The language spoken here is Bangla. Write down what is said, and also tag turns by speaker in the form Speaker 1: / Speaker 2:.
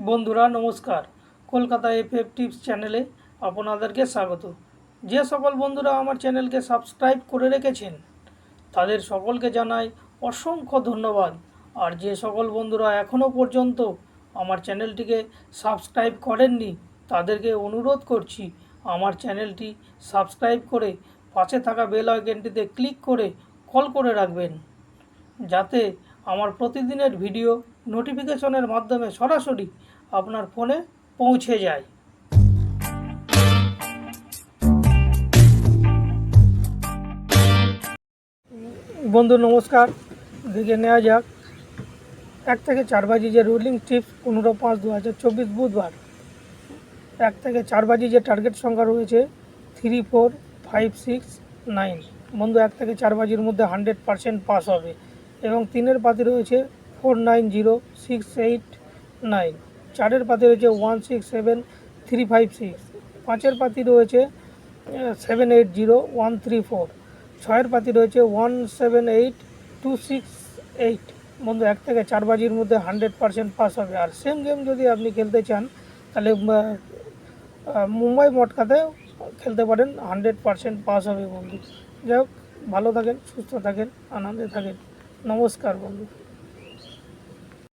Speaker 1: বন্ধুরা নমস্কার, কলকাতা এফএফ টিপস চ্যানেলে আপনাদেরকে স্বাগত। যে সকল বন্ধুরা আমার চ্যানেলকে সাবস্ক্রাইব করে রেখেছেন তাদের সকলকে জানাই অসংখ্য ধন্যবাদ। আর যে সকল বন্ধুরা এখনও পর্যন্ত আমার চ্যানেলটিকে সাবস্ক্রাইব করেননি তাদেরকে অনুরোধ করছি আমার চ্যানেলটি সাবস্ক্রাইব করে পাশে থাকা বেল আইকনটিতে ক্লিক করে কল করে রাখবেন, যাতে আমার প্রতিদিনের ভিডিও নোটিফিকেশনের মাধ্যমে সরাসরি আপনার ফোনে পৌঁছে যায়। বন্ধু নমস্কার, দেখে নেওয়া যাক 1 থেকে 4 বাজি যে রুলিং টিপস 15/5/2024 বুধবার। 1 থেকে 4 বাজি যে টার্গেট সংখ্যা রয়েছে 3, 4, 5, 6, 9। বন্ধু 1 থেকে 4 বাজির মধ্যে 100% পাস হবে এবং 3-এর পাতি রয়েছে 490689, 4-এর পাতি রয়েছে 167356, 5-এর পাতি রয়েছে 780134, 6-এর পাতি রয়েছে 178268। বন্ধু 1 থেকে 4 বাজির মধ্যে 100% পাস হবে। আর সেম গেম যদি আপনি খেলতে চান তাহলে মুম্বাই মটকাতে খেলতে পারেন, 100% পাস হবে বন্ধু। যাই হোক, ভালো থাকেন, সুস্থ থাকেন, আনন্দে থাকেন। নমস্কার বন্ধু।